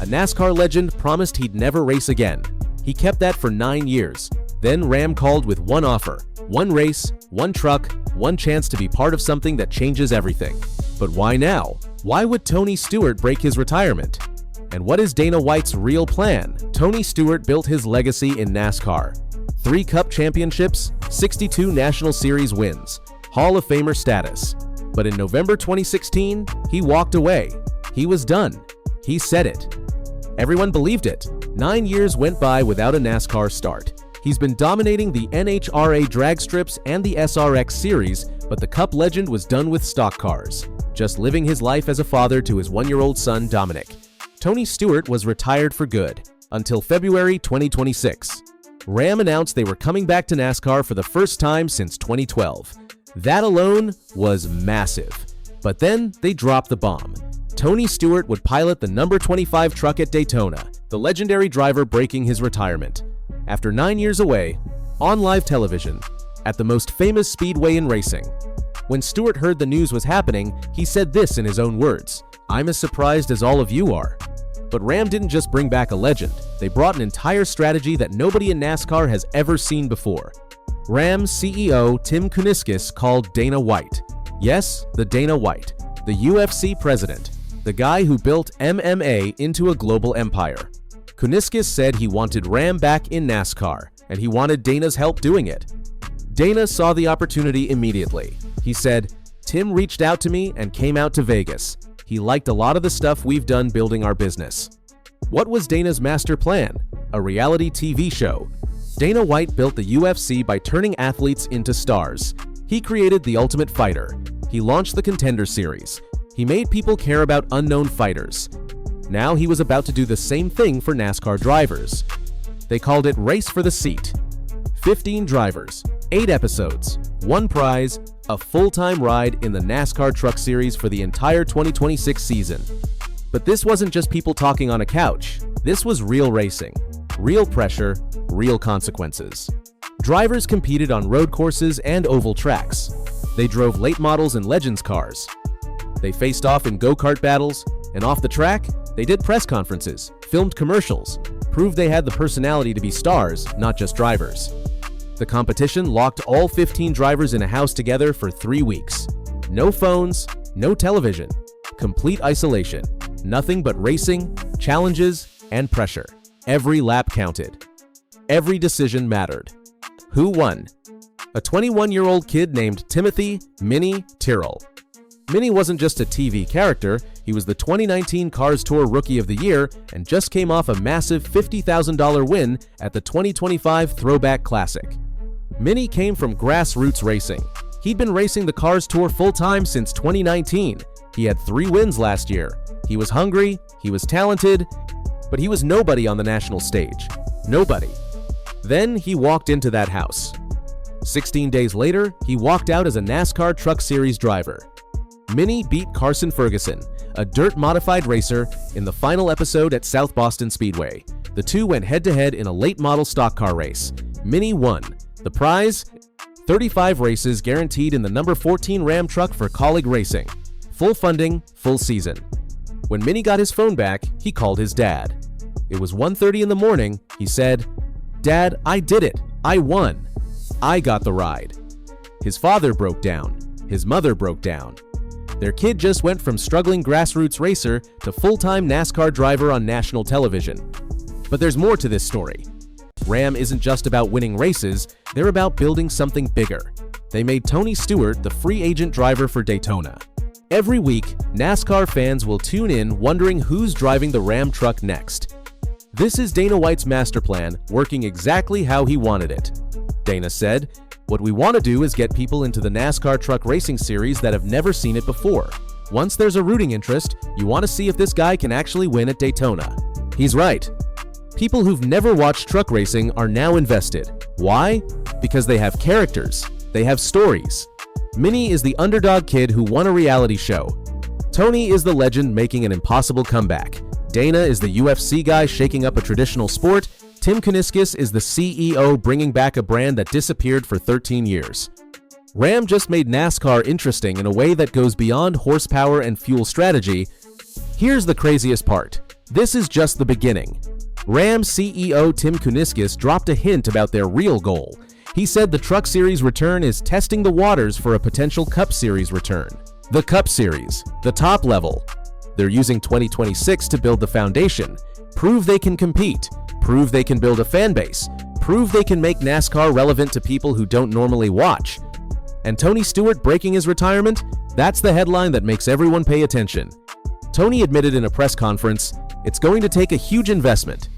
A NASCAR legend promised he'd never race again. He kept that for 9 years. Then Ram called with one offer: one race, one truck, one chance to be part of something that changes everything. But why now? Why would Tony Stewart break his retirement? And what is Dana White's real plan? Tony Stewart built his legacy in NASCAR. 3 Cup championships, 62 National Series wins, Hall of Famer status. But in November 2016, he walked away. He was done. He said it. Everyone believed it. 9 years went by without a NASCAR start. He's been dominating the NHRA drag strips and the SRX series, but the Cup legend was done with stock cars, just living his life as a father to his 1-year-old son, Dominic. Tony Stewart was retired for good until February 2026. Ram announced they were coming back to NASCAR for the first time since 2012. That alone was massive. But then they dropped the bomb. Tony Stewart would pilot the number 25 truck at Daytona, the legendary driver breaking his retirement. After 9 years away, on live television, at the most famous speedway in racing. When Stewart heard the news was happening, he said this in his own words: "I'm as surprised as all of you are." But Ram didn't just bring back a legend. They brought an entire strategy that nobody in NASCAR has ever seen before. Ram's CEO Tim Kuniskis called Dana White. Yes, the Dana White, the UFC president, the guy who built MMA into a global empire. Kuniskis said he wanted Ram back in NASCAR, and he wanted Dana's help doing it. Dana saw the opportunity immediately. He said, "Tim reached out to me and came out to Vegas. He liked a lot of the stuff we've done building our business." What was Dana's master plan? A reality TV show. Dana White built the UFC by turning athletes into stars. He created The Ultimate Fighter. He launched the Contender Series. He made people care about unknown fighters. Now he was about to do the same thing for NASCAR drivers. They called it Race for the Seat. 15 drivers, 8 episodes, 1 prize, a full-time ride in the NASCAR Truck Series for the entire 2026 season. But this wasn't just people talking on a couch. This was real racing, real pressure, real consequences. Drivers competed on road courses and oval tracks. They drove late models and legends cars. They faced off in go-kart battles, and off the track, they did press conferences, filmed commercials, proved they had the personality to be stars, not just drivers. The competition locked all 15 drivers in a house together for 3 weeks. No phones, no television, complete isolation, nothing but racing, challenges, and pressure. Every lap counted. Every decision mattered. Who won? A 21-year-old kid named Timothy Mini Tyrrell. Mini wasn't just a TV character, he was the 2019 Cars Tour Rookie of the Year and just came off a massive $50,000 win at the 2025 Throwback Classic. Mini came from grassroots racing. He'd been racing the Cars Tour full-time since 2019. He had 3 wins last year. He was hungry, he was talented, but he was nobody on the national stage. Nobody. Then he walked into that house. 16 days later, he walked out as a NASCAR Truck Series driver. Mini beat Carson Ferguson, a dirt-modified racer, in the final episode at South Boston Speedway. The two went head-to-head in a late-model stock car race. Mini won. The prize? 35 races guaranteed in the number 14 Ram truck for Kaulig Racing. Full funding, full season. When Mini got his phone back, he called his dad. It was 1:30 in the morning. He said, "Dad, I did it. I won. I got the ride." His father broke down. His mother broke down. Their kid just went from struggling grassroots racer to full-time NASCAR driver on national television. But there's more to this story. Ram isn't just about winning races, they're about building something bigger. They made Tony Stewart the free agent driver for Daytona. Every week, NASCAR fans will tune in wondering who's driving the Ram truck next. This is Dana White's master plan, working exactly how he wanted it. Dana said, "What we want to do is get people into the NASCAR Truck Racing Series that have never seen it before. Once there's a rooting interest, you want to see if this guy can actually win at Daytona." He's right. People who've never watched truck racing are now invested. Why? Because they have characters. They have stories. Mini is the underdog kid who won a reality show. Tony is the legend making an impossible comeback. Dana is the UFC guy shaking up a traditional sport. Tim Kuniskis is the CEO bringing back a brand that disappeared for 13 years. Ram just made NASCAR interesting in a way that goes beyond horsepower and fuel strategy. Here's the craziest part. This is just the beginning. Ram CEO Tim Kuniskis dropped a hint about their real goal. He said the Truck Series return is testing the waters for a potential Cup Series return. The Cup Series, the top level. They're using 2026 to build the foundation, prove they can compete, prove they can build a fan base, prove they can make NASCAR relevant to people who don't normally watch. And Tony Stewart breaking his retirement? That's the headline that makes everyone pay attention. Tony admitted in a press conference, it's going to take a huge investment.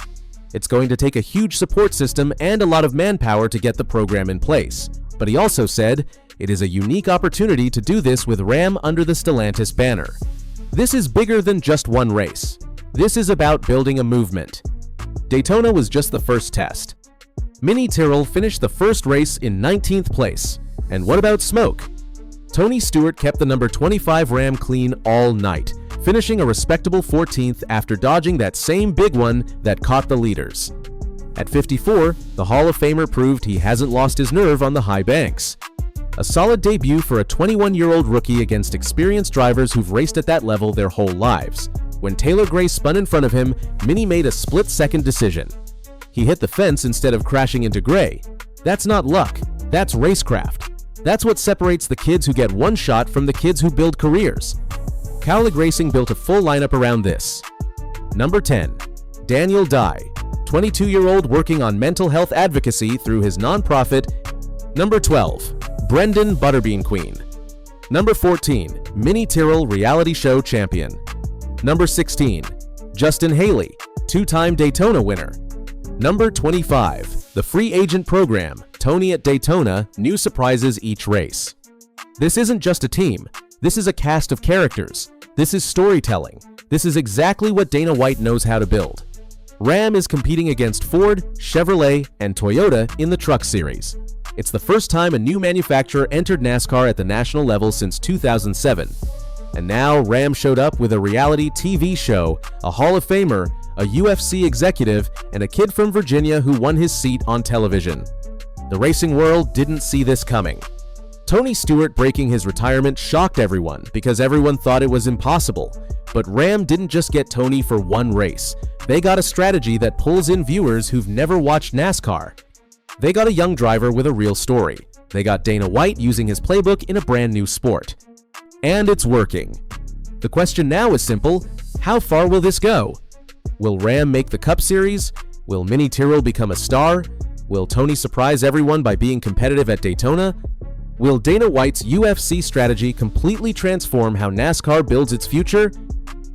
It's going to take a huge support system and a lot of manpower to get the program in place. But he also said, it is a unique opportunity to do this with Ram under the Stellantis banner. This is bigger than just one race. This is about building a movement. Daytona was just the first test. Mini Tyrrell finished the first race in 19th place. And what about smoke? Tony Stewart kept the number 25 Ram clean all night, finishing a respectable 14th after dodging that same big one that caught the leaders. At 54, the Hall of Famer proved he hasn't lost his nerve on the high banks. A solid debut for a 21-year-old rookie against experienced drivers who've raced at that level their whole lives. When Taylor Gray spun in front of him, Mini made a split-second decision. He hit the fence instead of crashing into Gray. That's not luck, that's racecraft. That's what separates the kids who get one shot from the kids who build careers. Kaulig Racing built a full lineup around this. Number 10. Daniel Dye, 22-year-old working on mental health advocacy through his nonprofit. Number 12. Brendan Butterbean Queen. Number 14. Mini Tyrrell reality show champion. Number 16. Justin Haley, two-time Daytona winner. Number 25. The free agent program, Tony at Daytona, new surprises each race. This isn't just a team. This is a cast of characters. This is storytelling. This is exactly what Dana White knows how to build. Ram is competing against Ford, Chevrolet, and Toyota in the Truck Series. It's the first time a new manufacturer entered NASCAR at the national level since 2007. And now Ram showed up with a reality TV show, a Hall of Famer, a UFC executive, and a kid from Virginia who won his seat on television. The racing world didn't see this coming. Tony Stewart breaking his retirement shocked everyone because everyone thought it was impossible. But Ram didn't just get Tony for one race. They got a strategy that pulls in viewers who've never watched NASCAR. They got a young driver with a real story. They got Dana White using his playbook in a brand new sport. And it's working. The question now is simple: how far will this go? Will Ram make the Cup Series? Will Mini Tyrrell become a star? Will Tony surprise everyone by being competitive at Daytona? Will Dana White's UFC strategy completely transform how NASCAR builds its future?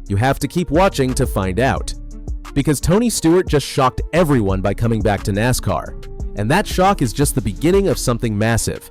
You have to keep watching to find out. Because Tony Stewart just shocked everyone by coming back to NASCAR. And that shock is just the beginning of something massive.